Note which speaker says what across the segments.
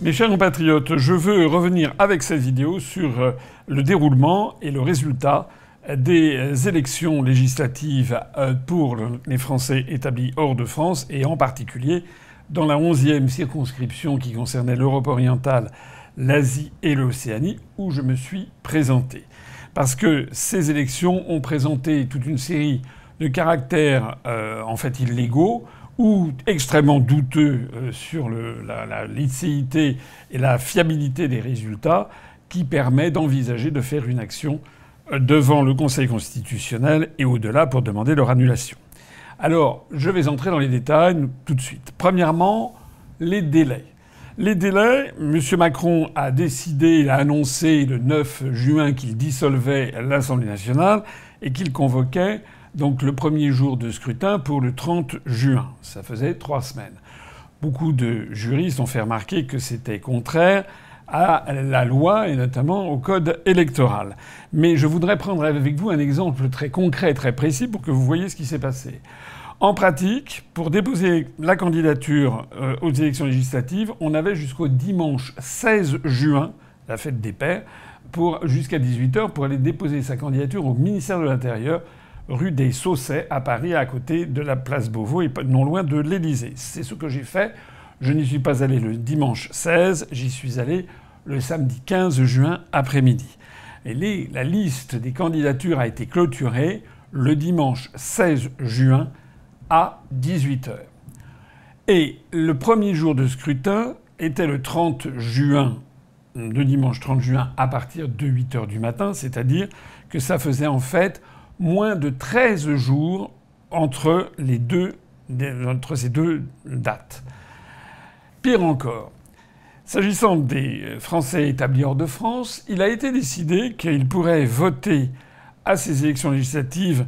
Speaker 1: Mes chers compatriotes, je veux revenir avec cette vidéo sur le déroulement et le résultat des élections législatives pour les Français établis hors de France et en particulier dans la 11e circonscription qui concernait l'Europe orientale, l'Asie et l'Océanie où je me suis présenté. Parce que ces élections ont présenté toute une série de caractères en fait illégaux ou extrêmement douteux sur la licéité et la fiabilité des résultats qui permet d'envisager de faire une action devant le Conseil constitutionnel et au-delà pour demander leur annulation. Alors, je vais entrer dans les détails tout de suite. Premièrement, les délais. Les délais, M. Macron a décidé, il a annoncé le 9 juin qu'il dissolvait l'Assemblée nationale et qu'il convoquait donc le premier jour de scrutin pour le 30 juin. Ça faisait 3 semaines. Beaucoup de juristes ont fait remarquer que c'était contraire à la loi et notamment au code électoral. Mais je voudrais prendre avec vous un exemple très concret, très précis pour que vous voyez ce qui s'est passé. En pratique, pour déposer la candidature aux élections législatives, on avait jusqu'au dimanche 16 juin, la fête des pères, jusqu'à 18h pour aller déposer sa candidature au ministère de l'Intérieur, rue des Saussets à Paris, à côté de la place Beauvau et non loin de l'Élysée. C'est ce que j'ai fait. Je n'y suis pas allé le dimanche 16, j'y suis allé le samedi 15 juin après-midi. Et la liste des candidatures a été clôturée le dimanche 16 juin à 18h. Et le premier jour de scrutin était le 30 juin, le dimanche 30 juin à partir de 8h du matin, c'est-à-dire que ça faisait en fait moins de 13 jours entre ces deux dates. Pire encore, s'agissant des Français établis hors de France, il a été décidé qu'ils pourraient voter à ces élections législatives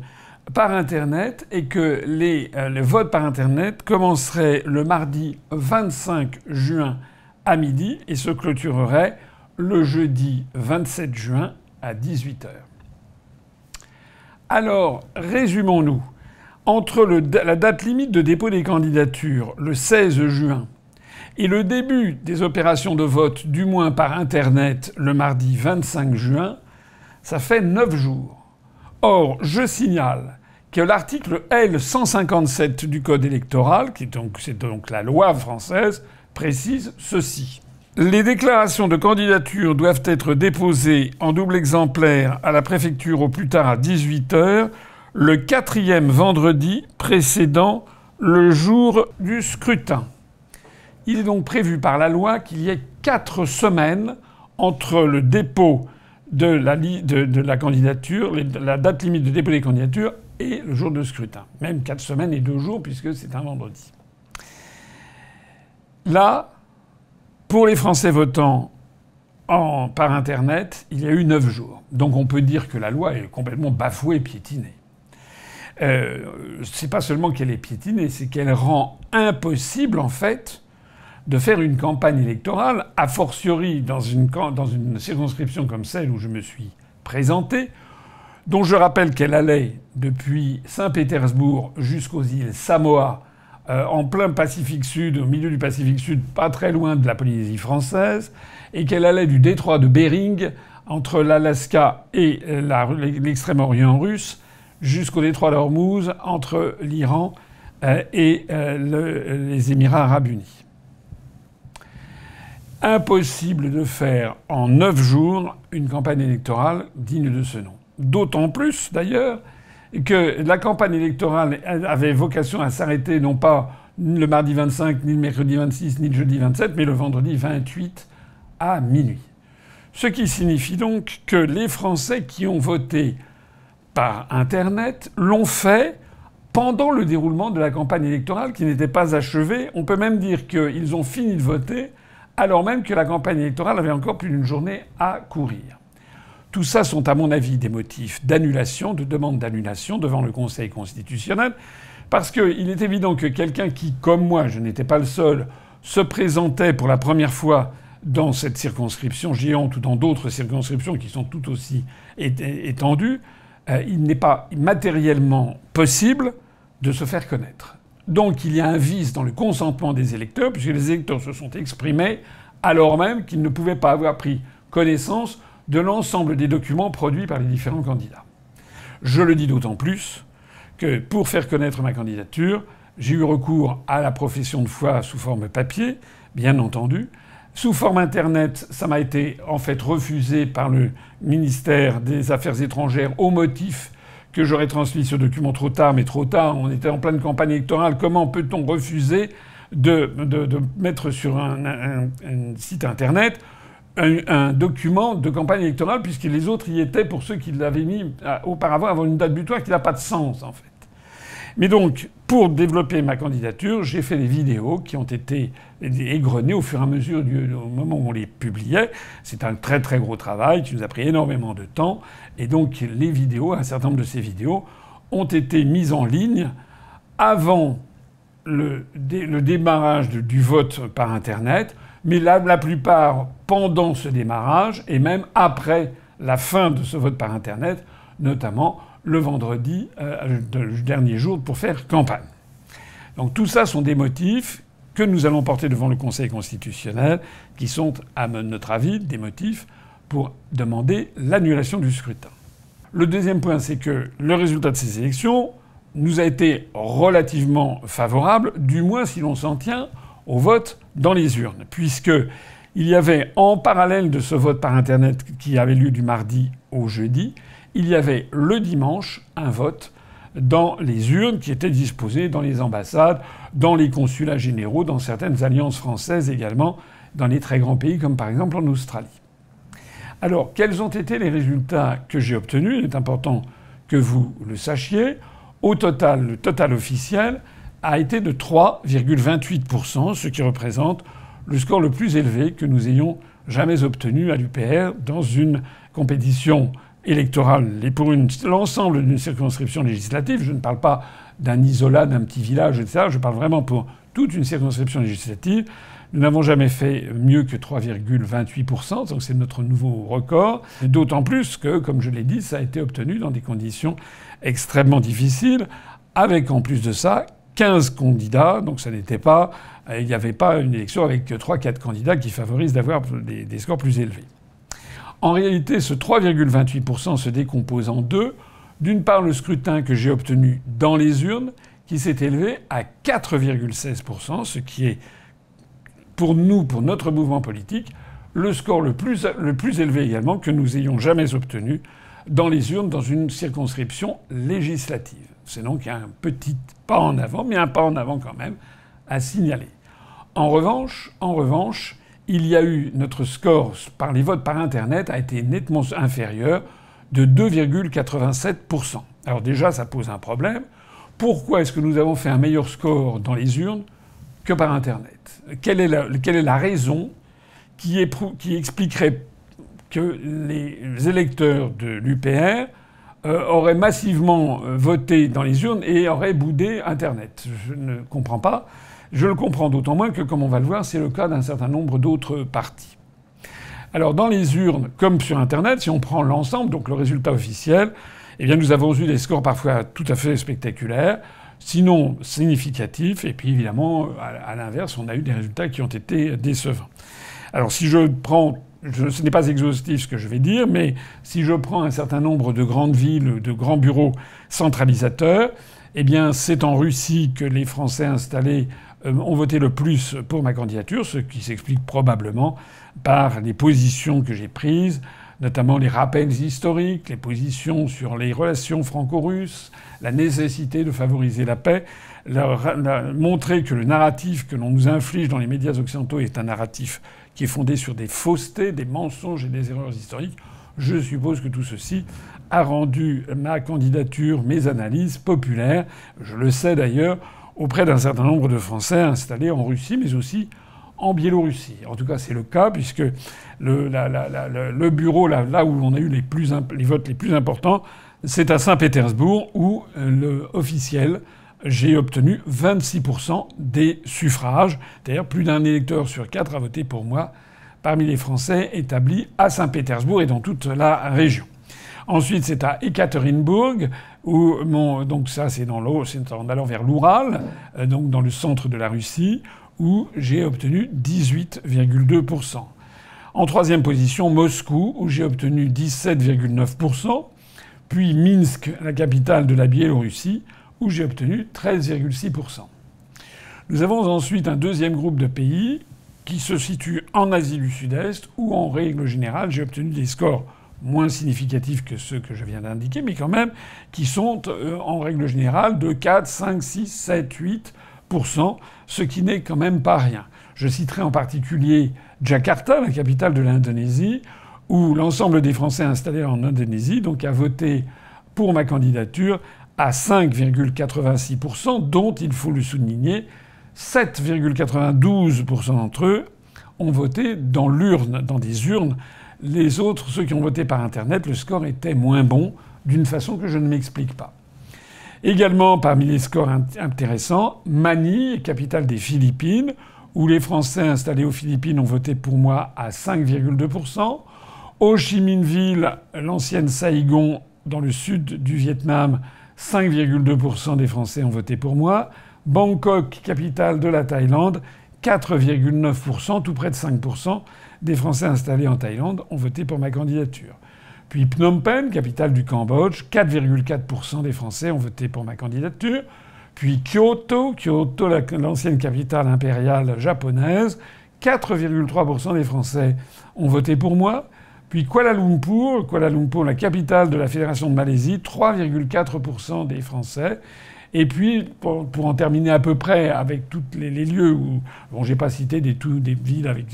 Speaker 1: par Internet et que les votes par Internet commenceraient le mardi 25 juin à midi et se clôtureraient le jeudi 27 juin à 18h. Alors, résumons-nous. Entre la date limite de dépôt des candidatures, le 16 juin, et le début des opérations de vote, du moins par Internet, le mardi 25 juin, ça fait 9 jours. Or, je signale que l'article L157 du Code électoral, c'est donc la loi française, précise ceci. Les déclarations de candidature doivent être déposées en double exemplaire à la préfecture au plus tard à 18h, le 4e vendredi précédant le jour du scrutin. Il est donc prévu par la loi qu'il y ait 4 semaines entre le dépôt de la candidature, la date limite de dépôt des candidatures et le jour de scrutin. Même 4 semaines et 2 jours puisque c'est un vendredi. Là, pour les Français votant par Internet, il y a eu 9 jours. Donc on peut dire que la loi est complètement bafouée et piétinée. C'est pas seulement qu'elle est piétinée, c'est qu'elle rend impossible, en fait, de faire une campagne électorale, a fortiori dans une circonscription comme celle où je me suis présenté, dont je rappelle qu'elle allait depuis Saint-Pétersbourg jusqu'aux îles Samoa, en plein Pacifique Sud, au milieu du Pacifique Sud, pas très loin de la Polynésie française, et qu'elle allait du détroit de Bering, entre l'Alaska et l'extrême-orient russe, jusqu'au détroit d'Ormuz, entre l'Iran et les Émirats arabes unis. Impossible de faire en 9 jours une campagne électorale digne de ce nom. D'autant plus, d'ailleurs, que la campagne électorale avait vocation à s'arrêter non pas le mardi 25, ni le mercredi 26, ni le jeudi 27, mais le vendredi 28 à minuit. Ce qui signifie donc que les Français qui ont voté par Internet l'ont fait pendant le déroulement de la campagne électorale qui n'était pas achevée. On peut même dire qu'ils ont fini de voter alors même que la campagne électorale avait encore plus d'une journée à courir. Tout ça sont, à mon avis, des motifs d'annulation, de demande d'annulation devant le Conseil constitutionnel, parce qu'il est évident que quelqu'un qui, comme moi, je n'étais pas le seul, se présentait pour la première fois dans cette circonscription géante ou dans d'autres circonscriptions qui sont tout aussi étendues, il n'est pas matériellement possible de se faire connaître. Donc il y a un vice dans le consentement des électeurs, puisque les électeurs se sont exprimés alors même qu'ils ne pouvaient pas avoir pris connaissance de l'ensemble des documents produits par les différents candidats. Je le dis d'autant plus que pour faire connaître ma candidature, j'ai eu recours à la profession de foi sous forme papier, bien entendu. Sous forme Internet, ça m'a été en fait refusé par le ministère des Affaires étrangères au motif que j'aurais transmis ce document trop tard, mais trop tard, on était en pleine campagne électorale. Comment peut-on refuser de mettre sur un site Internet un document de campagne électorale, puisque les autres y étaient pour ceux qui l'avaient mis auparavant avant une date butoir qui n'a pas de sens, en fait. Mais donc, pour développer ma candidature, j'ai fait des vidéos qui ont été égrenées au fur et à mesure au moment où on les publiait. C'est un très très gros travail qui nous a pris énormément de temps. Et donc, les vidéos, un certain nombre de ces vidéos, ont été mises en ligne avant le démarrage du vote par Internet, mais la plupart pendant ce démarrage et même après la fin de ce vote par Internet, notamment le vendredi, le dernier jour, pour faire campagne. Donc tout ça sont des motifs que nous allons porter devant le Conseil constitutionnel, qui sont, à notre avis, des motifs pour demander l'annulation du scrutin. Le deuxième point, c'est que le résultat de ces élections nous a été relativement favorable, du moins si l'on s'en tient au vote dans les urnes, puisque il y avait, en parallèle de ce vote par Internet qui avait lieu du mardi au jeudi, il y avait le dimanche un vote dans les urnes qui était disposé dans les ambassades, dans les consulats généraux, dans certaines alliances françaises également, dans les très grands pays comme par exemple en Australie. Alors, quels ont été les résultats que j'ai obtenus? Il est important que vous le sachiez. Au total, le total officiel a été de 3,28%, ce qui représente le score le plus élevé que nous ayons jamais obtenu à l'UPR dans une compétition électorale et pour l'ensemble d'une circonscription législative. Je ne parle pas d'un isolat, d'un petit village, etc. Je parle vraiment pour toute une circonscription législative. Nous n'avons jamais fait mieux que 3,28%, donc c'est notre nouveau record. D'autant plus que, comme je l'ai dit, ça a été obtenu dans des conditions extrêmement difficiles, avec en plus de ça 15 candidats, donc ça n'était pas, il n'y avait pas une élection avec 3-4 candidats qui favorisent d'avoir des scores plus élevés. En réalité, ce 3,28% se décompose en deux. D'une part, le scrutin que j'ai obtenu dans les urnes, qui s'est élevé à 4,16%, ce qui est, pour nous, pour notre mouvement politique, le score le plus élevé également que nous ayons jamais obtenu dans les urnes dans une circonscription législative. C'est donc un petit pas en avant, mais un pas en avant quand même, à signaler. En revanche, il y a eu notre score par les votes par Internet a été nettement inférieur de 2,87%. Alors déjà, ça pose un problème. Pourquoi est-ce que nous avons fait un meilleur score dans les urnes que par Internet? Quelle est la raison qui expliquerait que les électeurs de l'UPR auraient massivement voté dans les urnes et auraient boudé Internet? Je ne comprends pas. Je le comprends d'autant moins que, comme on va le voir, c'est le cas d'un certain nombre d'autres partis. Alors, dans les urnes, comme sur Internet, si on prend l'ensemble, donc le résultat officiel, eh bien, nous avons eu des scores parfois tout à fait spectaculaires, sinon significatifs, et puis évidemment, à l'inverse, on a eu des résultats qui ont été décevants. Alors, si je prends... ce n'est pas exhaustif ce que je vais dire, mais si je prends un certain nombre de grandes villes, de grands bureaux centralisateurs, eh bien, c'est en Russie que les Français installés ont voté le plus pour ma candidature, ce qui s'explique probablement par les positions que j'ai prises, notamment les rappels historiques, les positions sur les relations franco-russes, la nécessité de favoriser la paix, montrer que le narratif que l'on nous inflige dans les médias occidentaux est un narratif qui est fondé sur des faussetés, des mensonges et des erreurs historiques. Je suppose que tout ceci a rendu ma candidature, mes analyses populaires. Je le sais d'ailleurs auprès d'un certain nombre de Français installés en Russie, mais aussi en Biélorussie. En tout cas, c'est le cas, puisque le bureau, là où on a eu les votes les plus importants, c'est à Saint-Pétersbourg, où officiel, j'ai obtenu 26% des suffrages. C'est-à-dire plus d'un électeur sur 4 a voté pour moi parmi les Français établis à Saint-Pétersbourg et dans toute la région. Ensuite, c'est à Ekaterinbourg, donc ça c'est en allant vers l'Oural, donc dans le centre de la Russie, où j'ai obtenu 18,2%. En troisième position, Moscou, où j'ai obtenu 17,9%. Puis Minsk, la capitale de la Biélorussie, où j'ai obtenu 13,6%. Nous avons ensuite un deuxième groupe de pays qui se situe en Asie du Sud-Est, où en règle générale, j'ai obtenu des scores moins significatifs que ceux que je viens d'indiquer, mais quand même qui sont en règle générale de 4, 5, 6, 7, 8%, ce qui n'est quand même pas rien. Je citerai en particulier Jakarta, la capitale de l'Indonésie, où l'ensemble des Français installés en Indonésie donc a voté pour ma candidature à 5,86%, dont, il faut le souligner, 7,92% d'entre eux ont voté dans l'urne, dans des urnes. Les autres, ceux qui ont voté par Internet, le score était moins bon, d'une façon que je ne m'explique pas. Également, parmi les scores intéressants, Manille, capitale des Philippines, où les Français installés aux Philippines ont voté pour moi à 5,2%. Ho Chi Minh Ville, l'ancienne Saigon, dans le sud du Vietnam, 5,2% des Français ont voté pour moi. Bangkok, capitale de la Thaïlande, 4,9%, tout près de 5% des Français installés en Thaïlande ont voté pour ma candidature. Puis Phnom Penh, capitale du Cambodge, 4,4% des Français ont voté pour ma candidature. Puis Kyoto, l'ancienne capitale impériale japonaise, 4,3% des Français ont voté pour moi. Puis Kuala Lumpur, la capitale de la Fédération de Malaisie, 3,4% des Français. Et puis, pour en terminer à peu près avec tous les lieux où... Bon, j'ai pas cité des villes avec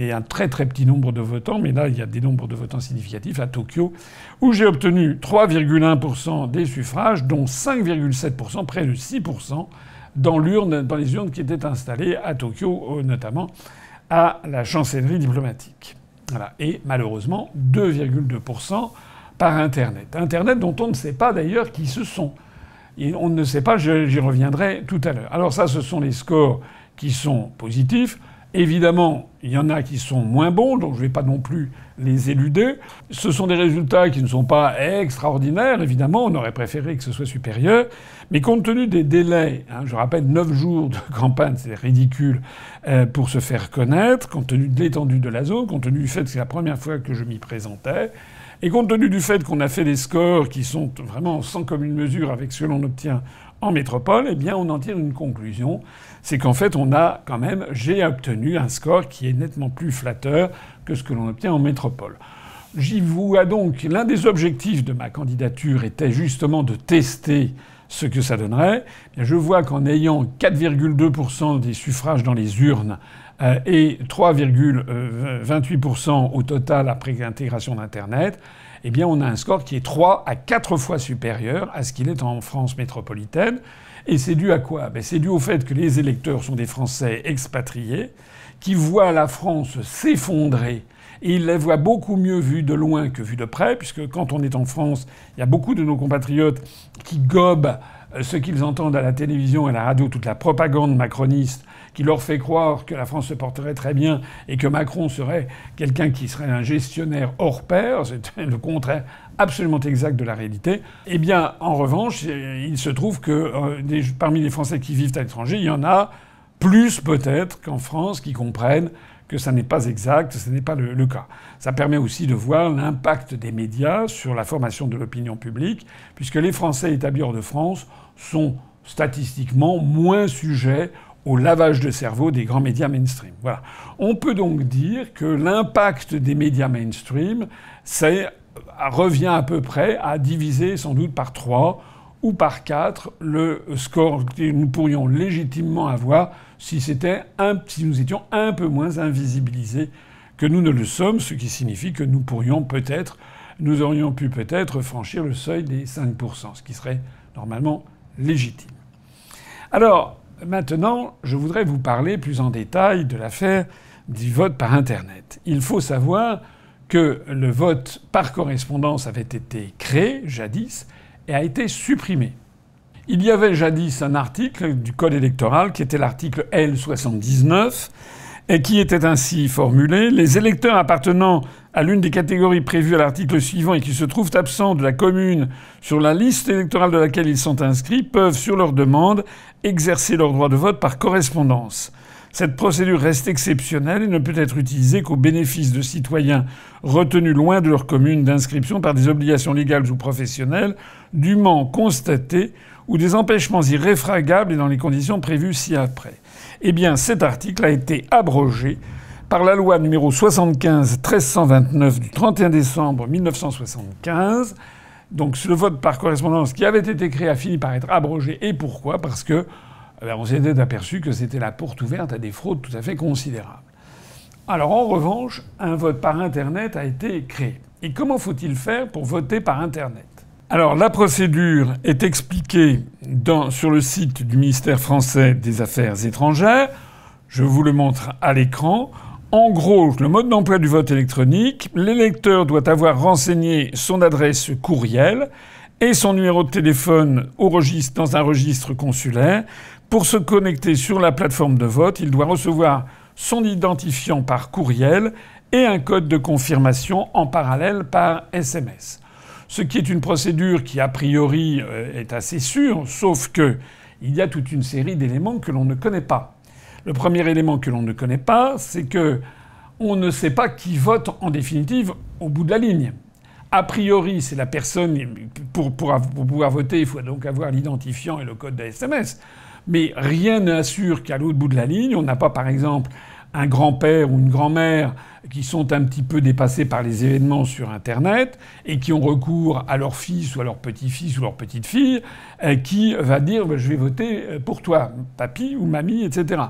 Speaker 1: un très très petit nombre de votants, mais là, il y a des nombres de votants significatifs, à Tokyo, où j'ai obtenu 3,1% des suffrages, dont 5,7%, près de 6%, dans les urnes qui étaient installées à Tokyo, notamment à la chancellerie diplomatique. Voilà. Et malheureusement, 2,2% par Internet. Internet dont on ne sait pas d'ailleurs qui ce sont. Et on ne sait pas, j'y reviendrai tout à l'heure. Alors ça, ce sont les scores qui sont positifs. Évidemment, il y en a qui sont moins bons, donc je ne vais pas non plus les éluder. Ce sont des résultats qui ne sont pas extraordinaires, évidemment, on aurait préféré que ce soit supérieur. Mais compte tenu des délais, je rappelle 9 jours de campagne, c'est ridicule, pour se faire connaître, compte tenu de l'étendue de la zone, compte tenu du fait que c'est la première fois que je m'y présentais, et compte tenu du fait qu'on a fait des scores qui sont vraiment sans commune mesure avec ce que l'on obtient en métropole, eh bien on en tire une conclusion. C'est qu'en fait j'ai obtenu un score qui est nettement plus flatteur que ce que l'on obtient en métropole. J'y vois donc, l'un des objectifs de ma candidature était justement de tester ce que ça donnerait. Eh bien, je vois qu'en ayant 4,2% des suffrages dans les urnes et 3,28% au total après intégration d'Internet, eh bien on a un score qui est 3 à 4 fois supérieur à ce qu'il est en France métropolitaine. Et c'est dû à quoi? C'est dû au fait que les électeurs sont des Français expatriés qui voient la France s'effondrer. Et ils la voient beaucoup mieux vue de loin que vue de près, puisque quand on est en France, il y a beaucoup de nos compatriotes qui gobent ce qu'ils entendent à la télévision et à la radio, toute la propagande macroniste qui leur fait croire que la France se porterait très bien et que Macron serait quelqu'un qui serait un gestionnaire hors pair. C'est le contraire absolument exact de la réalité. Eh bien, en revanche, il se trouve que parmi les Français qui vivent à l'étranger, il y en a plus peut-être qu'en France qui comprennent que ça n'est pas exact, ce n'est pas le cas. Ça permet aussi de voir l'impact des médias sur la formation de l'opinion publique, puisque les Français établis hors de France sont statistiquement moins sujets au lavage de cerveau des grands médias mainstream. Voilà. On peut donc dire que l'impact des médias mainstream, revient à peu près à diviser sans doute par 3 ou par 4 le score que nous pourrions légitimement avoir si nous étions un peu moins invisibilisés que nous ne le sommes, ce qui signifie que nous aurions pu peut-être franchir le seuil des 5%, ce qui serait normalement légitime. Alors, maintenant, je voudrais vous parler plus en détail de l'affaire du vote par Internet. Il faut savoir que le vote par correspondance avait été créé jadis et a été supprimé. Il y avait jadis un article du Code électoral qui était l'article L79 et qui était ainsi formulé: les électeurs appartenant à l'une des catégories prévues à l'article suivant et qui se trouvent absents de la commune sur la liste électorale de laquelle ils sont inscrits peuvent, sur leur demande, exercer leur droit de vote par correspondance. Cette procédure reste exceptionnelle et ne peut être utilisée qu'au bénéfice de citoyens retenus loin de leur commune d'inscription par des obligations légales ou professionnelles dûment constatées ou des empêchements irréfragables et dans les conditions prévues ci-après. Eh bien, cet article a été abrogé par la loi numéro 75-1329 du 31 décembre 1975. Donc le vote par correspondance qui avait été créé a fini par être abrogé. Et pourquoi ? Parce que on s'était aperçu que c'était la porte ouverte à des fraudes tout à fait considérables. Alors en revanche, un vote par Internet a été créé. Et comment faut-il faire pour voter par Internet ? Alors la procédure est expliquée sur le site du ministère français des Affaires étrangères. Je vous le montre à l'écran. En gros, le mode d'emploi du vote électronique, l'électeur doit avoir renseigné son adresse courriel et son numéro de téléphone dans un registre consulaire. Pour se connecter sur la plateforme de vote, il doit recevoir son identifiant par courriel et un code de confirmation en parallèle par SMS. Ce qui est une procédure qui, a priori, est assez sûre, sauf que il y a toute une série d'éléments que l'on ne connaît pas. Le premier élément que l'on ne connaît pas, c'est que on ne sait pas qui vote en définitive au bout de la ligne. A priori, c'est la personne... Pour pouvoir voter, il faut donc avoir l'identifiant et le code de SMS. Mais rien n'assure qu'à l'autre bout de la ligne, on n'a pas, par exemple, un grand-père ou une grand-mère qui sont un petit peu dépassés par les événements sur Internet et qui ont recours à leur fils ou à leur petit-fils ou leur petite-fille qui va dire « je vais voter pour toi, papy ou mamie, etc. »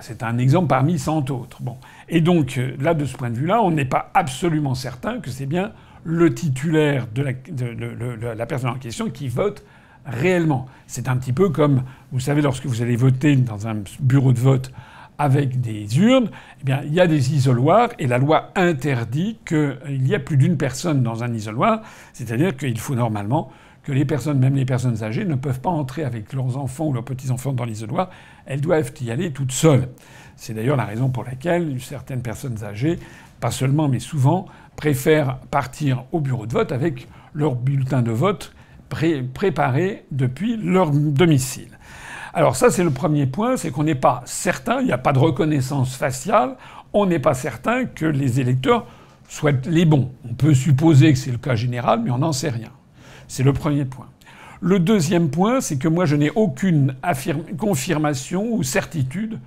Speaker 1: C'est un exemple parmi 100 autres. Bon. Et donc, là, de ce point de vue-là, on n'est pas absolument certain que c'est bien le titulaire de la personne en question qui vote réellement. C'est un petit peu comme, vous savez, lorsque vous allez voter dans un bureau de vote avec des urnes, eh bien, il y a des isoloirs et la loi interdit qu'il y ait plus d'une personne dans un isoloir. C'est-à-dire qu'il faut normalement que les personnes, même les personnes âgées, ne peuvent pas entrer avec leurs enfants ou leurs petits-enfants dans l'isoloir. Elles doivent y aller toutes seules. C'est d'ailleurs la raison pour laquelle certaines personnes âgées, pas seulement mais souvent, préfèrent partir au bureau de vote avec leur bulletin de vote préparé depuis leur domicile. Alors ça, c'est le premier point, c'est qu'on n'est pas certain, il n'y a pas de reconnaissance faciale, on n'est pas certain que les électeurs soient les bons. On peut supposer que c'est le cas général, mais on n'en sait rien. C'est le premier point. Le deuxième point, c'est que moi, je n'ai aucune confirmation ou certitude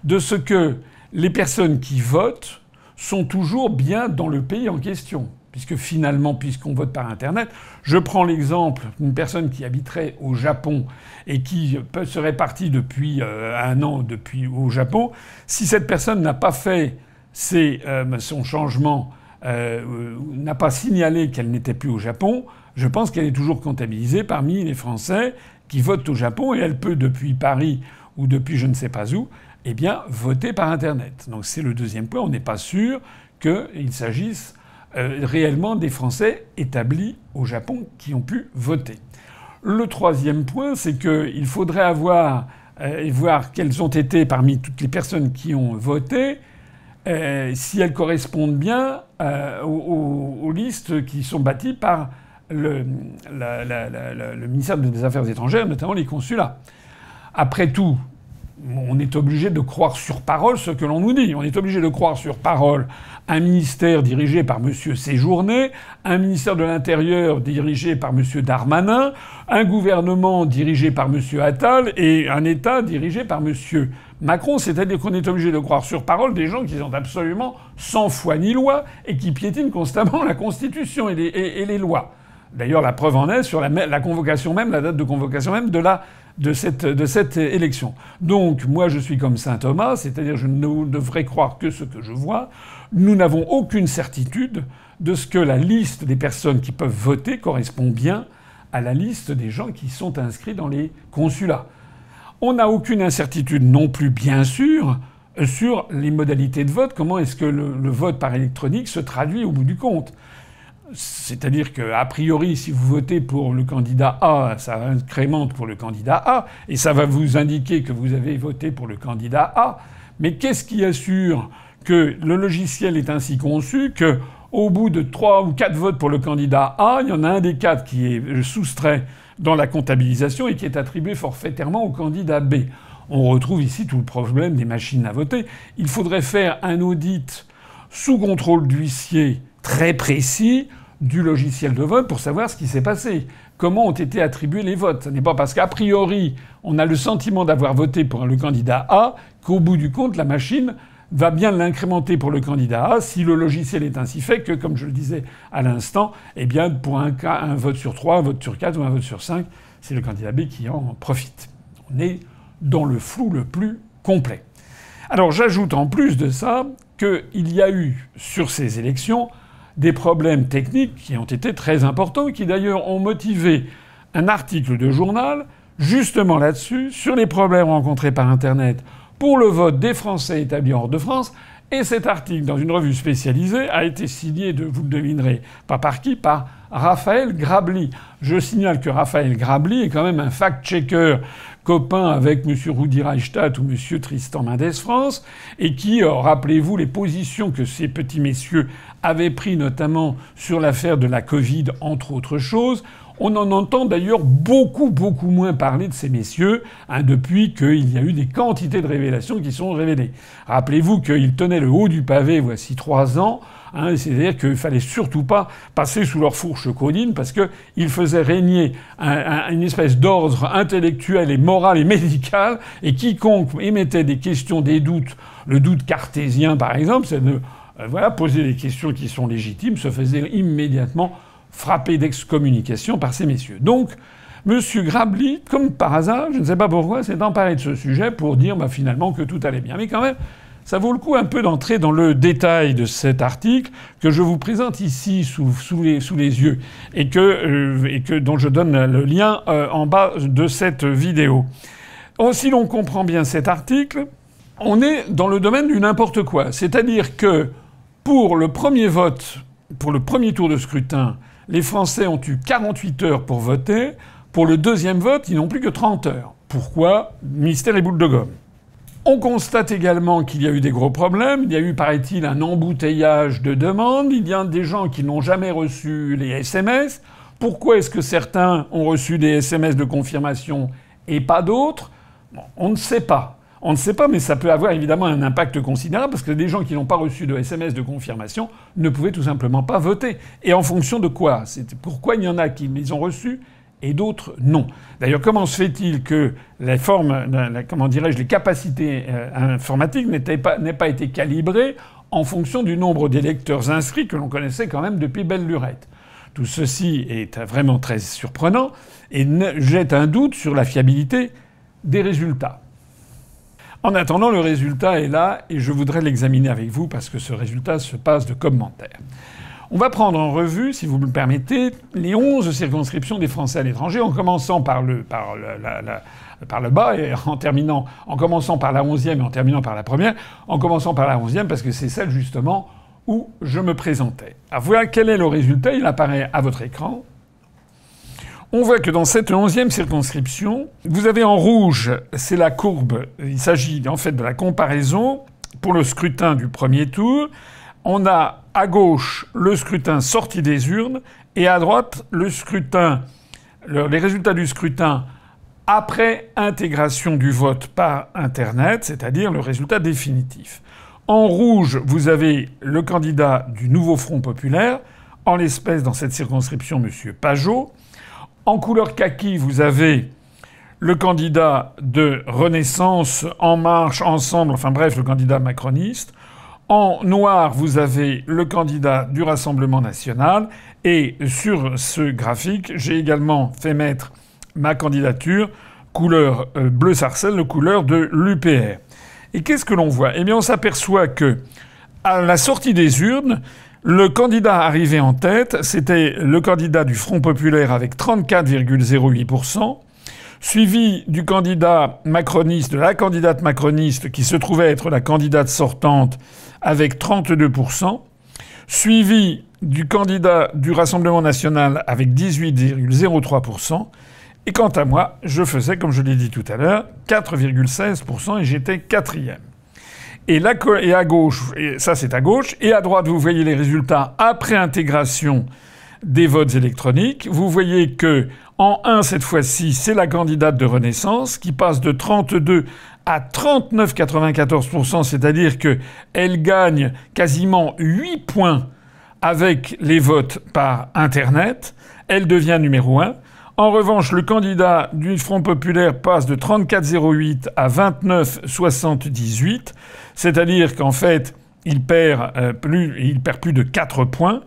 Speaker 1: de ce que les personnes qui votent sont toujours bien dans le pays en question. Puisque finalement, puisqu'on vote par Internet, je prends l'exemple d'une personne qui habiterait au Japon et qui serait partie depuis un an au Japon. Si cette personne n'a pas fait son changement, n'a pas signalé qu'elle n'était plus au Japon, je pense qu'elle est toujours comptabilisée parmi les Français qui votent au Japon et elle peut, depuis Paris ou depuis je ne sais pas où, eh bien, voter par Internet. Donc c'est le deuxième point. On n'est pas sûr qu'il s'agisse réellement des Français établis au Japon qui ont pu voter. Le troisième point, c'est qu'il faudrait voir quelles ont été parmi toutes les personnes qui ont voté, si elles correspondent bien aux listes qui sont bâties par le ministère des Affaires étrangères, notamment les consulats. Après tout, on est obligé de croire sur parole ce que l'on nous dit. On est obligé de croire sur parole un ministère dirigé par M. Séjourné, un ministère de l'Intérieur dirigé par M. Darmanin, un gouvernement dirigé par M. Attal et un État dirigé par M. Macron. C'est-à-dire qu'on est obligé de croire sur parole des gens qui sont absolument sans foi ni loi et qui piétinent constamment la Constitution et les lois. D'ailleurs, la preuve en est sur la convocation même, la date de convocation même de cette élection. Donc, moi, je suis comme saint Thomas, c'est-à-dire je ne devrais croire que ce que je vois. Nous n'avons aucune certitude de ce que la liste des personnes qui peuvent voter correspond bien à la liste des gens qui sont inscrits dans les consulats. On n'a aucune incertitude non plus, bien sûr, sur les modalités de vote. Comment est-ce que le vote par électronique se traduit au bout du compte ? C'est-à-dire qu'a priori, si vous votez pour le candidat A, ça incrémente pour le candidat A, et ça va vous indiquer que vous avez voté pour le candidat A. Mais qu'est-ce qui assure que le logiciel est ainsi conçu que, au bout de 3 ou 4 votes pour le candidat A, il y en a un des 4 qui est soustrait dans la comptabilisation et qui est attribué forfaitairement au candidat B? on retrouve ici tout le problème des machines à voter. Il faudrait faire un audit sous contrôle d'huissier très précis du logiciel de vote pour savoir ce qui s'est passé. Comment ont été attribués les votes. Ce n'est pas parce qu'a priori, on a le sentiment d'avoir voté pour le candidat A qu'au bout du compte, la machine va bien l'incrémenter pour le candidat A si le logiciel est ainsi fait que, comme je le disais à l'instant, eh bien, pour un cas, un vote sur 3, un vote sur 4 ou un vote sur 5, c'est le candidat B qui en profite. On est dans le flou le plus complet. Alors j'ajoute en plus de ça qu'il y a eu sur ces élections des problèmes techniques qui ont été très importants, qui d'ailleurs ont motivé un article de journal justement là-dessus, sur les problèmes rencontrés par Internet pour le vote des Français établis hors de France. Et cet article, dans une revue spécialisée, a été signé, vous le devinerez pas par qui, par Raphaël Grabli. Je signale que Raphaël Grabli est quand même un fact-checker copain avec M. Rudi Reichstadt ou M. Tristan Mendes France, et qui, rappelez-vous, les positions que ces petits messieurs avaient prises notamment sur l'affaire de la Covid, entre autres choses. On en entend d'ailleurs beaucoup moins parler de ces messieurs depuis qu'il y a eu des quantités de révélations qui sont révélées. Rappelez-vous qu'ils tenaient le haut du pavé voici 3 ans. C'est-à-dire qu'il fallait surtout pas passer sous leur fourche caudine parce qu'ils faisaient régner une espèce d'ordre intellectuel et moral et médical, et quiconque émettait des questions, des doutes, le doute cartésien par exemple, c'est de poser des questions qui sont légitimes, se faisait immédiatement frapper d'excommunication par ces messieurs. Donc, M. Grabli, comme par hasard, je ne sais pas pourquoi, s'est emparé de ce sujet pour dire finalement que tout allait bien. Mais quand même, ça vaut le coup un peu d'entrer dans le détail de cet article que je vous présente ici sous les yeux et dont je donne le lien en bas de cette vidéo. Si l'on comprend bien cet article, on est dans le domaine du n'importe quoi. C'est-à-dire que pour le premier vote, pour le premier tour de scrutin, les Français ont eu 48 heures pour voter. Pour le deuxième vote, ils n'ont plus que 30 heures. Pourquoi? Mystère et boule de gomme. On constate également qu'il y a eu des gros problèmes. Il y a eu, paraît-il, un embouteillage de demandes. Il y a des gens qui n'ont jamais reçu les SMS. Pourquoi est-ce que certains ont reçu des SMS de confirmation et pas d'autres? On ne sait pas. On ne sait pas, mais ça peut avoir évidemment un impact considérable parce que des gens qui n'ont pas reçu de SMS de confirmation ne pouvaient tout simplement pas voter. Et en fonction de quoi? C'est pourquoi il y en a qui les ont reçus et d'autres non. D'ailleurs, comment se fait-il que les capacités informatiques n'aient pas été calibrées en fonction du nombre d'électeurs inscrits que l'on connaissait quand même depuis belle lurette? Tout ceci est vraiment très surprenant et jette un doute sur la fiabilité des résultats. En attendant, le résultat est là et je voudrais l'examiner avec vous parce que ce résultat se passe de commentaires. On va prendre en revue, si vous me le permettez, les 11 circonscriptions des Français à l'étranger, en commençant par le bas et en commençant par la 11e et en terminant par la première. En commençant par la 11e parce que c'est celle justement où je me présentais. Alors voilà quel est le résultat, il apparaît à votre écran. On voit que dans cette 11e circonscription, vous avez en rouge, c'est la courbe, il s'agit en fait de la comparaison pour le scrutin du premier tour. On a à gauche le scrutin sorti des urnes et à droite le scrutin, les résultats du scrutin après intégration du vote par Internet, c'est-à-dire le résultat définitif. En rouge, vous avez le candidat du Nouveau Front Populaire, en l'espèce dans cette circonscription, M. Pajot. En couleur kaki, vous avez le candidat de Renaissance, En Marche, Ensemble, enfin bref, le candidat macroniste. En noir, vous avez le candidat du Rassemblement national. Et sur ce graphique, j'ai également fait mettre ma candidature couleur bleu sarcelle, la couleur de l'UPR. Et qu'est-ce que l'on voit? Eh bien, on s'aperçoit que, à la sortie des urnes, le candidat arrivé en tête, c'était le candidat du Front populaire avec 34,08%, suivi du candidat macroniste, de la candidate macroniste qui se trouvait être la candidate sortante avec 32%, suivi du candidat du Rassemblement national avec 18,03%, et quant à moi, je faisais, comme je l'ai dit tout à l'heure, 4,16% et j'étais quatrième. Et à gauche, et ça c'est à gauche, et à droite vous voyez les résultats après intégration des votes électroniques. Vous voyez que en 1 cette fois-ci, c'est la candidate de Renaissance qui passe de 32 à 39,94%, c'est-à-dire qu'elle gagne quasiment 8 points avec les votes par Internet. Elle devient numéro 1. En revanche, le candidat du Front populaire passe de 34,08 à 29,78, c'est-à-dire qu'en fait, il perd plus de 4 points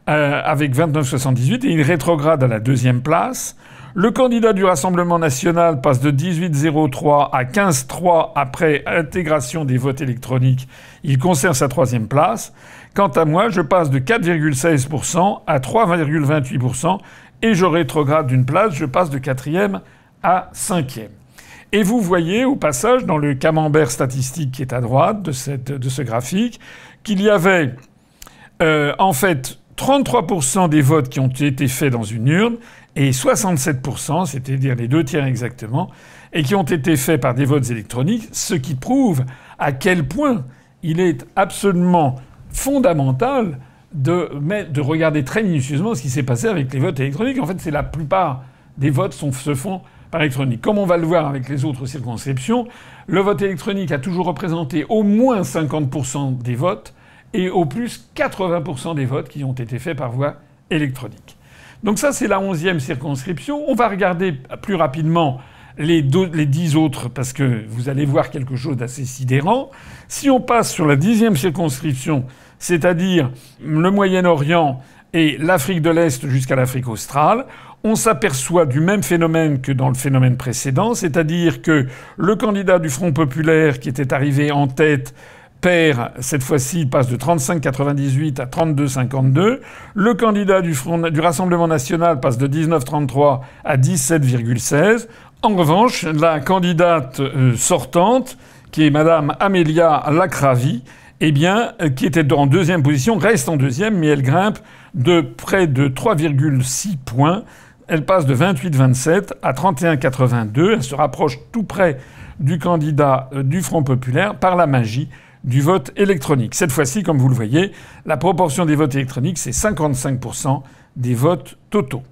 Speaker 1: avec 29,78 et il rétrograde à la deuxième place. Le candidat du Rassemblement national passe de 18,03 à 15,3 après intégration des votes électroniques. Il conserve sa troisième place. Quant à moi, je passe de 4,16% à 3,28% et je rétrograde d'une place. Je passe de 4e à 5e. Et vous voyez au passage, dans le camembert statistique qui est à droite de ce graphique, qu'il y avait en fait 33% des votes qui ont été faits dans une urne et 67%, c'est-à-dire les 2/3 exactement, et qui ont été faits par des votes électroniques, ce qui prouve à quel point il est absolument fondamental de regarder très minutieusement ce qui s'est passé avec les votes électroniques. En fait, c'est la plupart des votes se font par électronique. Comme on va le voir avec les autres circonscriptions, le vote électronique a toujours représenté au moins 50% des votes et au plus 80% des votes qui ont été faits par voie électronique. Donc ça, c'est la 11e circonscription. On va regarder plus rapidement les 10 autres parce que vous allez voir quelque chose d'assez sidérant. Si on passe sur la 10e circonscription, c'est-à-dire le Moyen-Orient et l'Afrique de l'Est jusqu'à l'Afrique australe, on s'aperçoit du même phénomène que dans le phénomène précédent, c'est-à-dire que le candidat du Front populaire qui était arrivé en tête perd, cette fois-ci, il passe de 35,98 à 32,52. Le candidat du Rassemblement national passe de 19,33 à 17,16. En revanche, la candidate sortante, qui est Madame Amélia Lacravie, eh bien, qui était en deuxième position, reste en deuxième, mais elle grimpe de près de 3,6 points. Elle passe de 28,27 à 31,82. Elle se rapproche tout près du candidat du Front populaire par la magie du vote électronique. Cette fois-ci, comme vous le voyez, la proportion des votes électroniques, c'est 55% des votes totaux.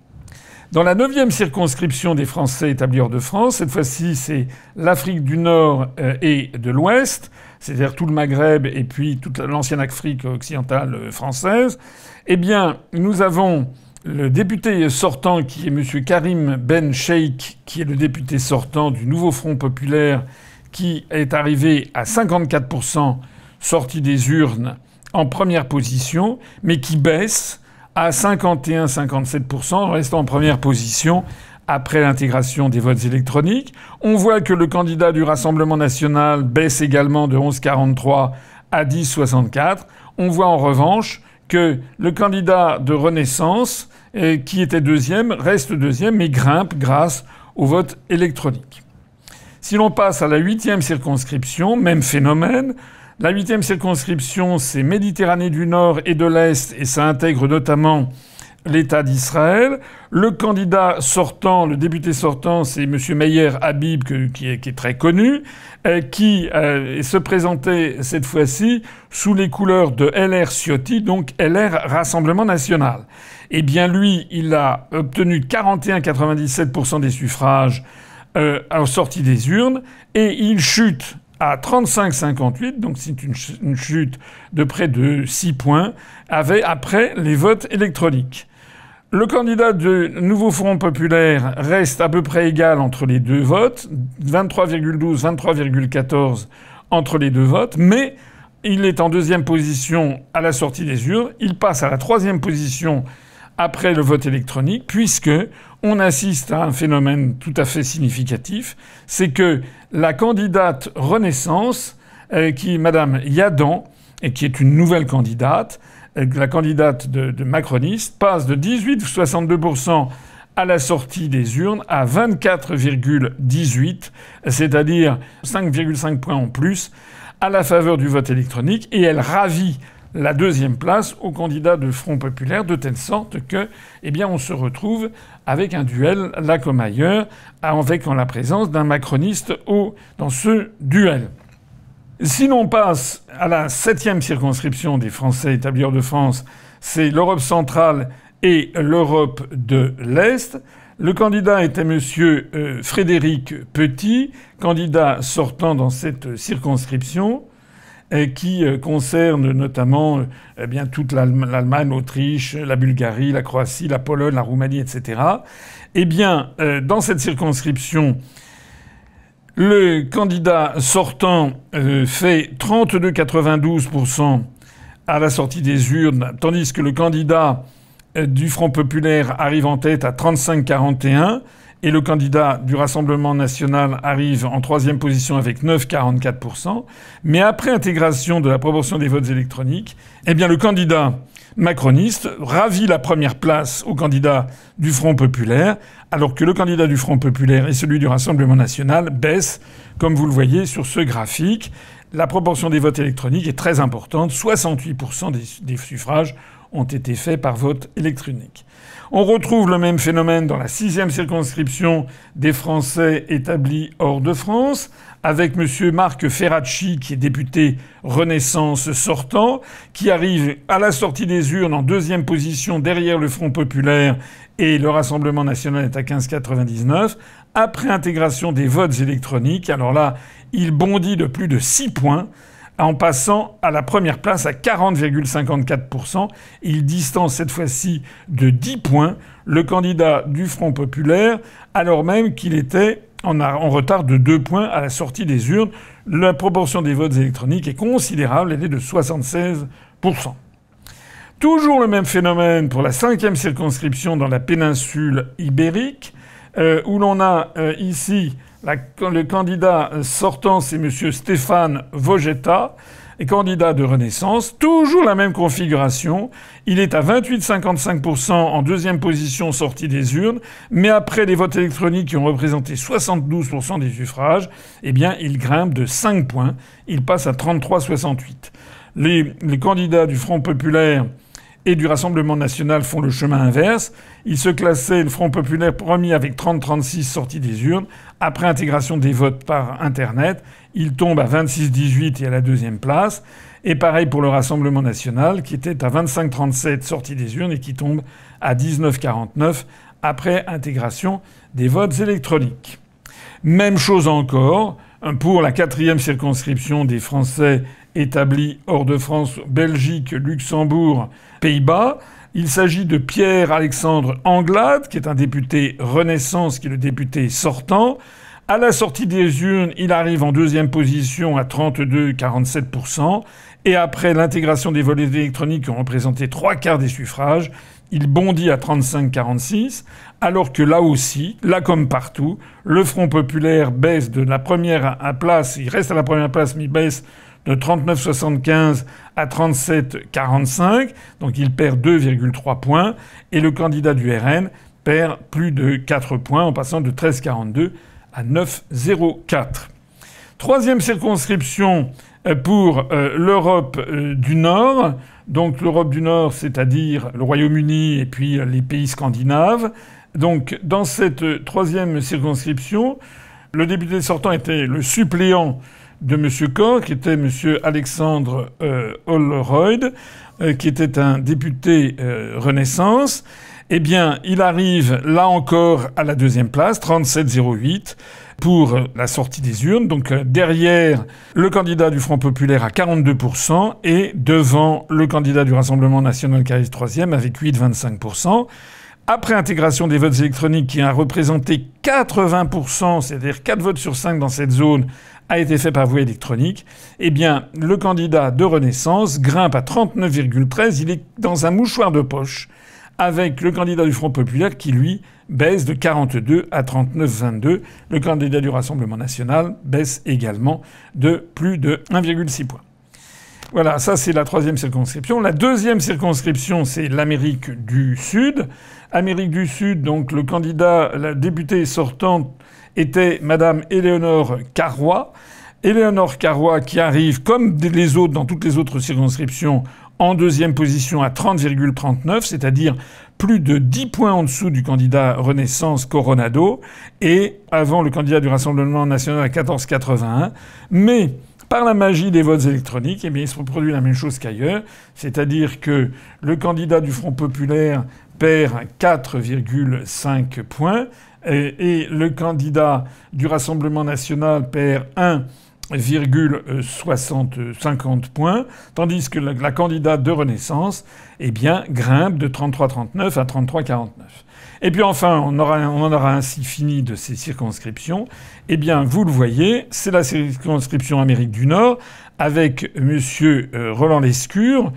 Speaker 1: Dans la 9e circonscription des Français établis hors de France, cette fois-ci, c'est l'Afrique du Nord et de l'Ouest, c'est-à-dire tout le Maghreb et puis toute l'ancienne Afrique occidentale française. Eh bien, nous avons le député sortant qui est M. Karim Ben Cheikh, qui est le député sortant du nouveau Front populaire, qui est arrivé à 54% sorti des urnes en première position, mais qui baisse à 51-57% en restant en première position après l'intégration des votes électroniques. On voit que le candidat du Rassemblement national baisse également de 11,43 à 10,64. On voit en revanche que le candidat de Renaissance, qui était deuxième, reste deuxième, mais grimpe grâce au vote électronique. Si l'on passe à la 8e circonscription, même phénomène. La 8e circonscription, c'est Méditerranée du Nord et de l'Est, et ça intègre notamment l'État d'Israël. Le candidat sortant, le député sortant, c'est M. Meyer Habib, qui est très connu, qui se présentait cette fois-ci sous les couleurs de LR Ciotti, donc LR Rassemblement National. Eh bien, lui, il a obtenu 41,97% des suffrages en sortie des urnes, et il chute à 35,58, donc c'est une chute de près de 6 points, après les votes électroniques. Le candidat du Nouveau Front populaire reste à peu près égal entre les deux votes, 23,12, 23,14 entre les deux votes, mais il est en deuxième position à la sortie des urnes. Il passe à la troisième position après le vote électronique, puisque on assiste à un phénomène tout à fait significatif, c'est que la candidate Renaissance, qui est Madame Yadan, et qui est une nouvelle candidate, la candidate de macroniste, passe de 18,62% à la sortie des urnes à 24,18, c'est-à-dire 5,5 points en plus à la faveur du vote électronique, et elle ravit la deuxième place au candidat de Front populaire, de telle sorte que, eh bien, on se retrouve avec un duel là comme ailleurs, avec en la présence d'un macroniste dans ce duel. Si l'on passe à la 7e circonscription des Français établis hors de France, c'est l'Europe centrale et l'Europe de l'Est. Le candidat était monsieur Frédéric Petit, candidat sortant dans cette circonscription, qui concerne notamment bien toute l'Allemagne, l'Autriche, la Bulgarie, la Croatie, la Pologne, la Roumanie, etc. Eh bien, dans cette circonscription, le candidat sortant fait 32,92% à la sortie des urnes, tandis que le candidat du Front populaire arrive en tête à 35,41%. Et le candidat du Rassemblement national arrive en troisième position avec 9,44%. Mais après intégration de la proportion des votes électroniques, eh bien le candidat macroniste ravit la première place au candidat du Front populaire, alors que le candidat du Front populaire et celui du Rassemblement national baissent, comme vous le voyez sur ce graphique. La proportion des votes électroniques est très importante. 68% des suffrages ont été faits par vote électronique. On retrouve le même phénomène dans la 6e circonscription des Français établis hors de France, avec M. Marc Ferracci, qui est député Renaissance sortant, qui arrive à la sortie des urnes en deuxième position derrière le Front populaire, et le Rassemblement national est à 15,99. Après intégration des votes électroniques, alors là, il bondit de plus de 6 points, en passant à la première place à 40,54%. Il distance cette fois-ci de 10 points le candidat du Front populaire, alors même qu'il était en retard de 2 points à la sortie des urnes. La proportion des votes électroniques est considérable, elle est de 76%. Toujours le même phénomène pour la 5e circonscription dans la péninsule ibérique, où l'on a ici le candidat sortant, c'est M. Stéphane Vogetta, et candidat de Renaissance. Toujours la même configuration. Il est à 28,55% en deuxième position sortie des urnes, mais après les votes électroniques qui ont représenté 72% des suffrages, eh bien, il grimpe de 5 points. Il passe à 33,68. Les candidats du Front populaire et du Rassemblement national font le chemin inverse. Il se classait, le Front populaire, premier avec 30,36 sorties des urnes. Après intégration des votes par Internet, il tombe à 26,18 et à la deuxième place. Et pareil pour le Rassemblement national, qui était à 25,37 sorties des urnes et qui tombe à 19,49 après intégration des votes électroniques. Même chose encore pour la 4e circonscription des Français établis hors de France, Belgique, Luxembourg, Pays-Bas. Il s'agit de Pierre-Alexandre Anglade, qui est un député Renaissance, qui est le député sortant. À la sortie des urnes, il arrive en deuxième position à 32,47%. Et après l'intégration des votes électroniques qui ont représenté 3/4 des suffrages, il bondit à 35,46, alors que là aussi, là comme partout, le Front populaire baisse de la première place, il reste à la première place, mais il baisse de 39,75 à 37,45, donc il perd 2,3 points, et le candidat du RN perd plus de 4 points en passant de 13,42 à 9,04. Troisième circonscription pour l'Europe du Nord. Donc l'Europe du Nord, c'est-à-dire le Royaume-Uni et puis les pays scandinaves. Donc dans cette troisième circonscription, le député sortant était le suppléant de M. Koch, qui était M. Alexandre Holroyd, qui était un député Renaissance. Eh bien, il arrive là encore à la deuxième place, 37,08 pour la sortie des urnes. Donc derrière le candidat du Front populaire à 42% et devant le candidat du Rassemblement national qui arrive troisième avec 8,25%. Après intégration des votes électroniques qui a représenté 80%, c'est-à-dire 4 votes sur 5 dans cette zone, a été fait par voie électronique, eh bien, le candidat de Renaissance grimpe à 39,13. Il est dans un mouchoir de poche avec le candidat du Front populaire qui, lui, baisse de 42 à 39,22. Le candidat du Rassemblement national baisse également de plus de 1,6 points. Voilà, ça c'est la troisième circonscription. La deuxième circonscription, c'est l'Amérique du Sud. Amérique du Sud, donc le candidat, la députée sortante était Madame Éléonore Carrois. Éléonore Carrois qui arrive, comme les autres dans toutes les autres circonscriptions, en deuxième position à 30,39, c'est-à-dire plus de 10 points en dessous du candidat Renaissance Coronado, et avant le candidat du Rassemblement national à 14,81. Mais Par la magie des votes électroniques, eh bien, il se reproduit la même chose qu'ailleurs, c'est-à-dire que le candidat du Front populaire perd 4,5 points et le candidat du Rassemblement national perd 1,50 points, tandis que la candidate de Renaissance, eh bien, grimpe de 33,39 à 33,49. Et puis enfin, on en aura ainsi fini de ces circonscriptions. Eh bien, vous le voyez, c'est la circonscription Amérique du Nord avec monsieur Roland Lescure,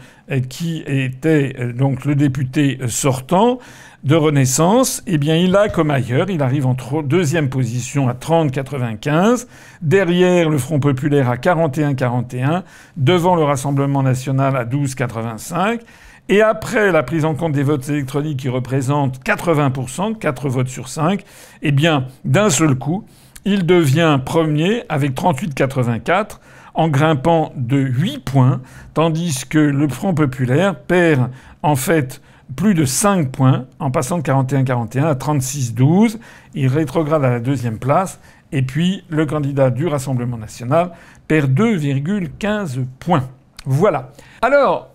Speaker 1: qui était donc le député sortant de Renaissance. Eh bien, il a, comme ailleurs, il arrive en deuxième position à 30,95, derrière le Front populaire à 41,41, devant le Rassemblement national à 12,85. Et après la prise en compte des votes électroniques qui représentent 80%, 4 votes sur 5, eh bien, d'un seul coup, il devient premier avec 38,84 en grimpant de 8 points, tandis que le Front populaire perd en fait plus de 5 points en passant de 41,41 à 36,12. Il rétrograde à la deuxième place. Et puis, le candidat du Rassemblement national perd 2,15 points. Voilà. Alors,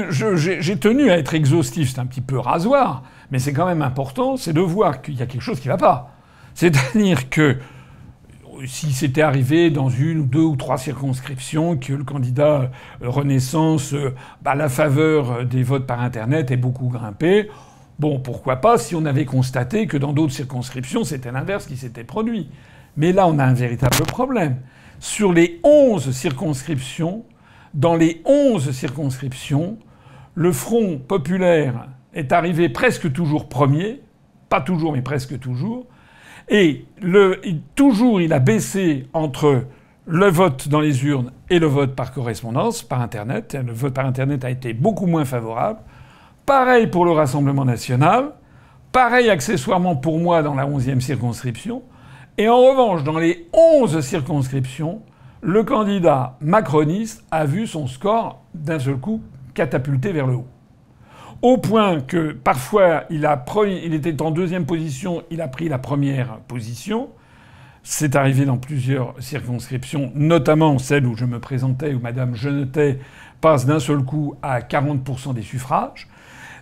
Speaker 1: j'ai tenu à être exhaustif, c'est un petit peu rasoir, mais c'est quand même important, c'est de voir qu'il y a quelque chose qui ne va pas. C'est-à-dire que si c'était arrivé dans une ou deux ou trois circonscriptions que le candidat Renaissance, la faveur des votes par Internet est beaucoup grimpée, bon, pourquoi pas si on avait constaté que dans d'autres circonscriptions, c'était l'inverse qui s'était produit. Mais là, on a un véritable problème. Sur les 11 circonscriptions, dans les 11 circonscriptions, le Front populaire est arrivé presque toujours premier, pas toujours mais presque toujours, et toujours il a baissé entre le vote dans les urnes et le vote par correspondance, par Internet. Le vote par Internet a été beaucoup moins favorable. Pareil pour le Rassemblement national, pareil accessoirement pour moi dans la 11e circonscription, et en revanche dans les 11 circonscriptions, le candidat macroniste a vu son score d'un seul coup catapulté vers le haut. Au point que parfois il était en deuxième position, il a pris la première position. C'est arrivé dans plusieurs circonscriptions, notamment celle où je me présentais, où Madame Jeunetet passe d'un seul coup à 40% des suffrages.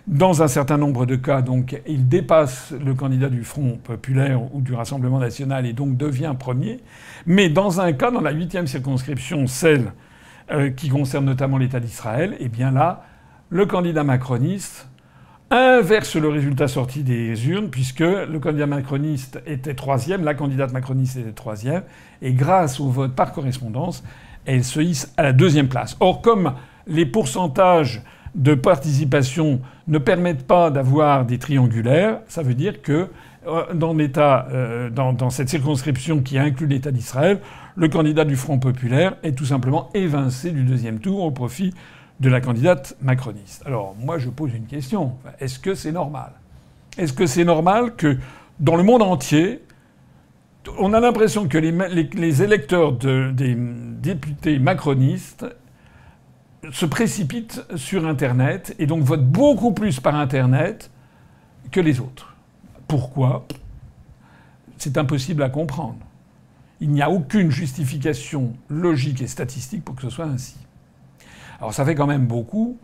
Speaker 1: Dans un certain nombre de cas, donc, il dépasse le candidat du Front populaire ou du Rassemblement national et donc devient premier. Mais dans un cas, dans la 8e circonscription, celle qui concerne notamment l'État d'Israël, eh bien là, le candidat macroniste inverse le résultat sorti des urnes, puisque le candidat macroniste était troisième, la candidate macroniste était troisième, et grâce au vote par correspondance, elle se hisse à la deuxième place. Or, comme les pourcentages de participation ne permettent pas d'avoir des triangulaires, ça veut dire que dans cette circonscription qui inclut l'État d'Israël, le candidat du Front populaire est tout simplement évincé du deuxième tour au profit de la candidate macroniste. Alors moi je pose une question. Est-ce que c'est normal ? Est-ce que c'est normal que dans le monde entier, on a l'impression que les électeurs des députés macronistes se précipitent sur Internet et donc votent beaucoup plus par Internet que les autres. Pourquoi ? C'est impossible à comprendre. Il n'y a aucune justification logique et statistique pour que ce soit ainsi. Alors ça fait quand même beaucoup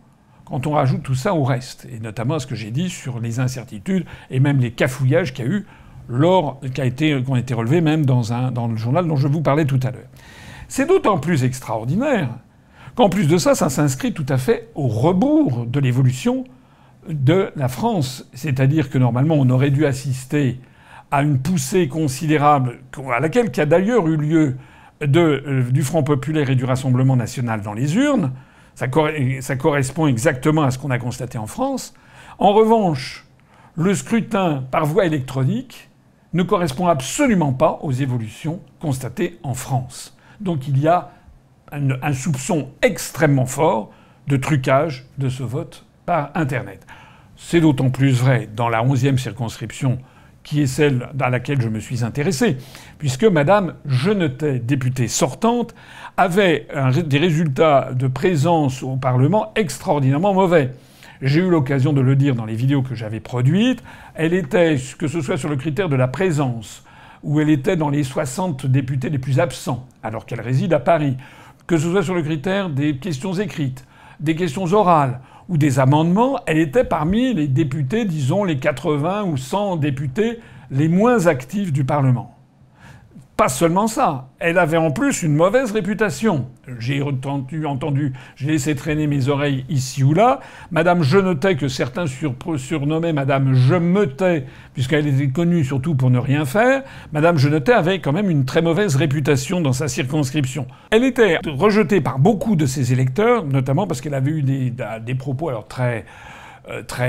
Speaker 1: quand on rajoute tout ça au reste, et notamment à ce que j'ai dit sur les incertitudes et même les cafouillages qu'il y a eu qui ont été relevés même dans le journal dont je vous parlais tout à l'heure. C'est d'autant plus extraordinaire qu'en plus de ça, ça s'inscrit tout à fait au rebours de l'évolution de la France. C'est-à-dire que normalement, on aurait dû assister à une poussée considérable, à laquelle qui a d'ailleurs eu lieu du Front populaire et du Rassemblement national dans les urnes. Ça correspond exactement à ce qu'on a constaté en France. En revanche, le scrutin par voie électronique ne correspond absolument pas aux évolutions constatées en France. Donc il y a un soupçon extrêmement fort de trucage de ce vote par Internet. C'est d'autant plus vrai dans la 11e circonscription, qui est celle à laquelle je me suis intéressé, puisque Madame Jeunetet, députée sortante, avait des résultats de présence au Parlement extraordinairement mauvais. J'ai eu l'occasion de le dire dans les vidéos que j'avais produites. Elle était, que ce soit sur le critère de la présence, où elle était dans les 60 députés les plus absents, alors qu'elle réside à Paris, que ce soit sur le critère des questions écrites, des questions orales ou des amendements, elle était parmi les députés, disons les 80 ou 100 députés les moins actifs du Parlement. Pas seulement ça, elle avait en plus une mauvaise réputation. J'ai laissé traîner mes oreilles ici ou là. Madame Genetay, que certains surnommaient Madame Je me tais, puisqu'elle était connue surtout pour ne rien faire, Madame Genetay avait quand même une très mauvaise réputation dans sa circonscription. Elle était rejetée par beaucoup de ses électeurs, notamment parce qu'elle avait eu des propos alors très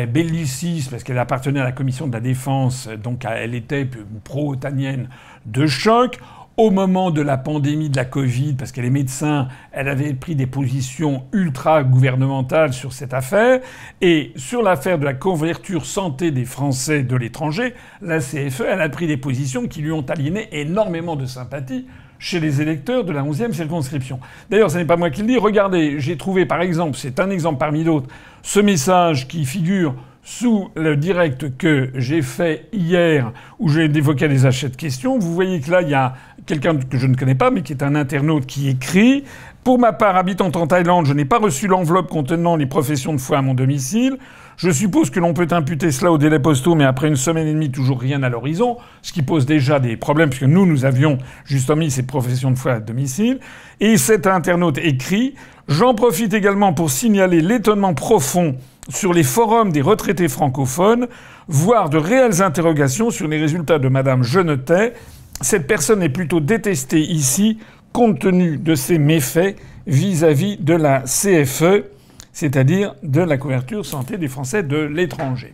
Speaker 1: bellicistes, parce qu'elle appartenait à la commission de la défense, donc elle était pro-otanienne de choc. Au moment de la pandémie de la Covid, parce qu'elle est médecin, elle avait pris des positions ultra-gouvernementales sur cette affaire. Et sur l'affaire de la couverture santé des Français de l'étranger, la CFE, elle a pris des positions qui lui ont aliéné énormément de sympathie chez les électeurs de la 11e circonscription. D'ailleurs, ce n'est pas moi qui le dis. Regardez, j'ai trouvé par exemple, c'est un exemple parmi d'autres, ce message qui figure sous le direct que j'ai fait hier, où j'ai évoqué les achats de questions. Vous voyez que là, il y a quelqu'un que je ne connais pas, mais qui est un internaute qui écrit « Pour ma part, habitant en Thaïlande, je n'ai pas reçu l'enveloppe contenant les professions de foi à mon domicile. Je suppose que l'on peut imputer cela aux délais postaux, mais après une semaine et demie, toujours rien à l'horizon, ce qui pose déjà des problèmes, puisque nous avions justement mis ces professions de foi à domicile. » Et cet internaute écrit « J'en profite également pour signaler l'étonnement profond sur les forums des retraités francophones, voire de réelles interrogations sur les résultats de Madame Genetay. Cette personne est plutôt détestée ici, compte tenu de ses méfaits vis-à-vis de la CFE, c'est-à-dire de la couverture santé des Français de l'étranger. »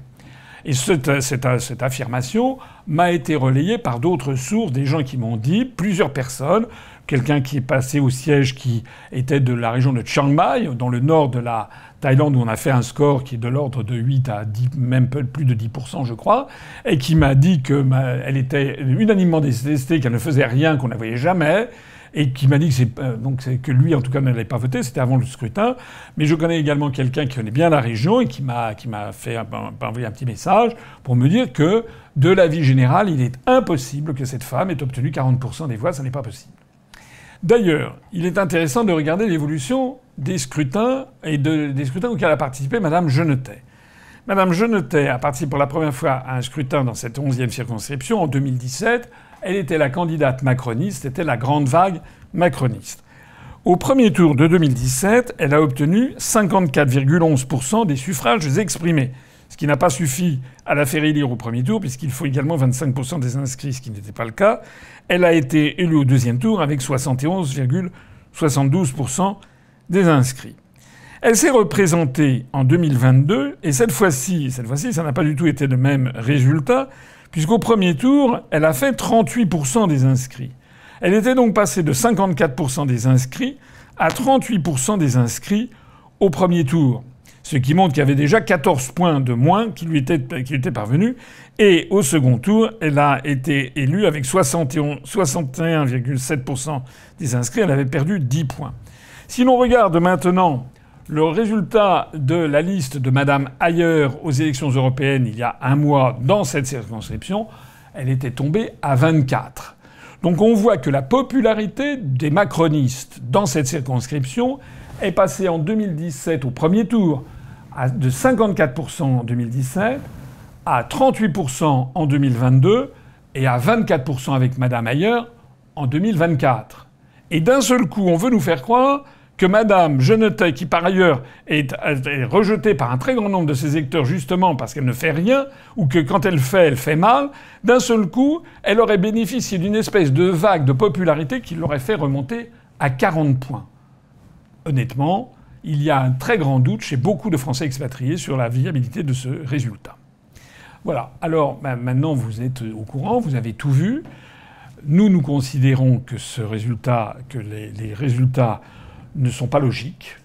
Speaker 1: Et cette affirmation m'a été relayée par d'autres sources, des gens qui m'ont dit, plusieurs personnes, quelqu'un qui est passé au siège qui était de la région de Chiang Mai, dans le nord de la Thaïlande, où on a fait un score qui est de l'ordre de 8 à 10, même plus de 10%, je crois, et qui m'a dit que elle était unanimement détestée, qu'elle ne faisait rien, qu'on ne la voyait jamais, et qui m'a dit que lui, en tout cas, n'allait pas voter. C'était avant le scrutin. Mais je connais également quelqu'un qui connaît bien la région et qui m'a envoyé un petit message pour me dire que, de l'avis général, il est impossible que cette femme ait obtenu 40% des voix. Ça n'est pas possible. D'ailleurs, il est intéressant de regarder l'évolution des scrutins et des scrutins auxquels a participé Madame Genetay. Madame Genetay a participé pour la première fois à un scrutin dans cette 11e circonscription en 2017. Elle était la candidate macroniste, c'était la grande vague macroniste. Au premier tour de 2017, elle a obtenu 54,11% des suffrages exprimés, ce qui n'a pas suffi à la faire élire au premier tour, puisqu'il faut également 25% des inscrits, ce qui n'était pas le cas. Elle a été élue au deuxième tour avec 71,72% des inscrits. Elle s'est représentée en 2022, et cette fois-ci, ça n'a pas du tout été le même résultat, puisqu'au premier tour, elle a fait 38% des inscrits. Elle était donc passée de 54% des inscrits à 38% des inscrits au premier tour. Ce qui montre qu'il y avait déjà 14 points de moins qui lui étaient parvenus. Et au second tour, elle a été élue avec 61,7% des inscrits. Elle avait perdu 10 points. Si l'on regarde maintenant le résultat de la liste de Madame Ayer aux élections européennes il y a un mois dans cette circonscription, elle était tombée à 24. Donc on voit que la popularité des macronistes dans cette circonscription est passée en 2017 au premier tour de 54% en 2017 à 38% en 2022 et à 24% avec Madame Ayer en 2024. Et d'un seul coup, on veut nous faire croire que Madame Genetay, qui par ailleurs est rejetée par un très grand nombre de ses électeurs justement parce qu'elle ne fait rien, ou que quand elle fait mal, d'un seul coup, elle aurait bénéficié d'une espèce de vague de popularité qui l'aurait fait remonter à 40 points. Honnêtement, il y a un très grand doute chez beaucoup de Français expatriés sur la viabilité de ce résultat. Voilà. Alors maintenant, vous êtes au courant, vous avez tout vu. Nous considérons que ce résultat, que les résultats ne sont pas logiques,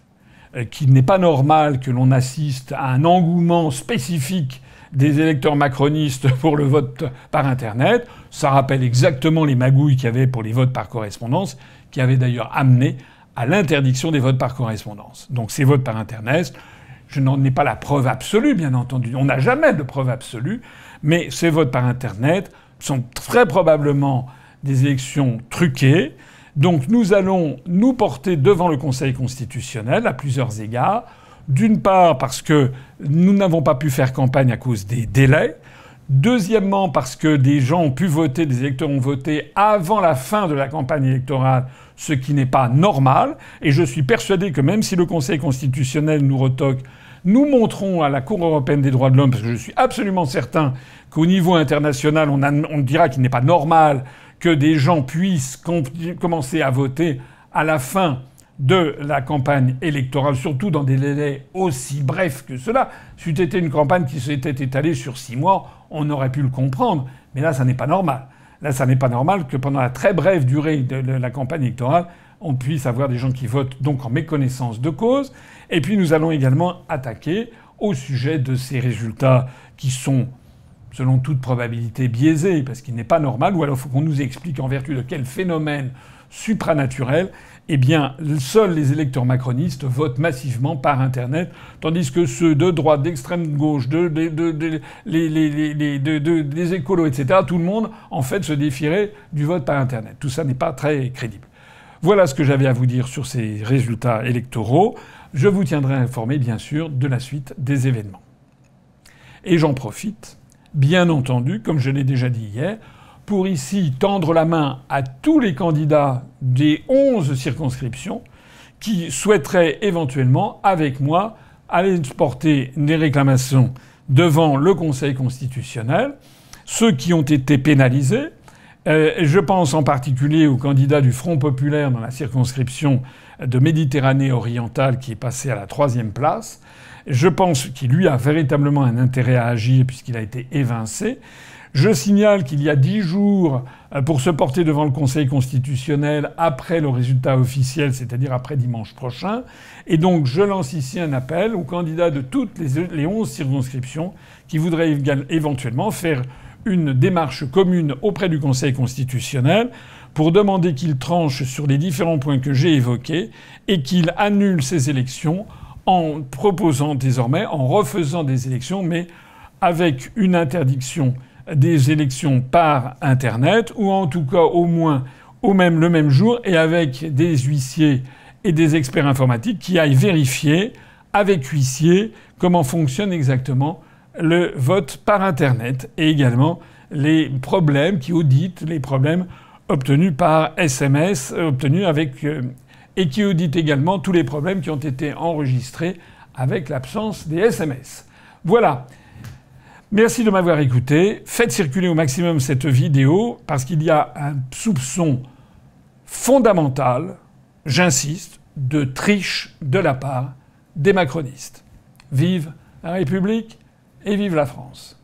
Speaker 1: qu'il n'est pas normal que l'on assiste à un engouement spécifique des électeurs macronistes pour le vote par Internet. Ça rappelle exactement les magouilles qu'il y avait pour les votes par correspondance, qui avaient d'ailleurs amené à l'interdiction des votes par correspondance. Donc ces votes par Internet, je n'en ai pas la preuve absolue, bien entendu. On n'a jamais de preuve absolue, mais ces votes par Internet sont très probablement des élections truquées, Donc nous allons nous porter devant le Conseil constitutionnel à plusieurs égards. D'une part parce que nous n'avons pas pu faire campagne à cause des délais. Deuxièmement parce que des gens ont pu voter, des électeurs ont voté avant la fin de la campagne électorale, ce qui n'est pas normal. Et je suis persuadé que même si le Conseil constitutionnel nous retoque, nous montrons à la Cour européenne des droits de l'homme, parce que je suis absolument certain qu'au niveau international, on dira qu'il n'est pas normal que des gens puissent commencer à voter à la fin de la campagne électorale, surtout dans des délais aussi brefs que cela. Si c'était une campagne qui s'était étalée sur 6 mois, on aurait pu le comprendre. Mais là, ça n'est pas normal. Là, ça n'est pas normal que pendant la très brève durée de la campagne électorale, on puisse avoir des gens qui votent donc en méconnaissance de cause. Et puis nous allons également attaquer au sujet de ces résultats qui sont, selon toute probabilité, biaisés, parce qu'il n'est pas normal, ou alors il faut qu'on nous explique en vertu de quel phénomène supranaturel, eh bien, seuls les électeurs macronistes votent massivement par Internet, tandis que ceux de droite, d'extrême gauche, des écolos, etc., tout le monde, en fait, se défierait du vote par Internet. Tout ça n'est pas très crédible. Voilà ce que j'avais à vous dire sur ces résultats électoraux. Je vous tiendrai informé, bien sûr, de la suite des événements. Et j'en profite, bien entendu, comme je l'ai déjà dit hier, pour ici tendre la main à tous les candidats des 11 circonscriptions qui souhaiteraient éventuellement, avec moi, aller porter des réclamations devant le Conseil constitutionnel, ceux qui ont été pénalisés. Je pense en particulier au candidat du Front populaire dans la circonscription de Méditerranée orientale qui est passé à la 3e place. Je pense qu'il lui a véritablement un intérêt à agir puisqu'il a été évincé. Je signale qu'il y a 10 jours pour se porter devant le Conseil constitutionnel après le résultat officiel, c'est-à-dire après dimanche prochain. Et donc je lance ici un appel aux candidats de toutes les 11 circonscriptions qui voudraient éventuellement faire une démarche commune auprès du Conseil constitutionnel pour demander qu'il tranche sur les différents points que j'ai évoqués et qu'il annule ces élections en proposant désormais, en refaisant des élections, mais avec une interdiction des élections par Internet, ou en tout cas au moins le même jour, et avec des huissiers et des experts informatiques qui aillent vérifier avec huissiers comment fonctionne exactement le vote par Internet, et également les problèmes qui auditent les problèmes obtenus par SMS, et qui auditent également tous les problèmes qui ont été enregistrés avec l'absence des SMS. Voilà. Merci de m'avoir écouté. Faites circuler au maximum cette vidéo parce qu'il y a un soupçon fondamental, j'insiste, de triche de la part des macronistes. Vive la République et vive la France.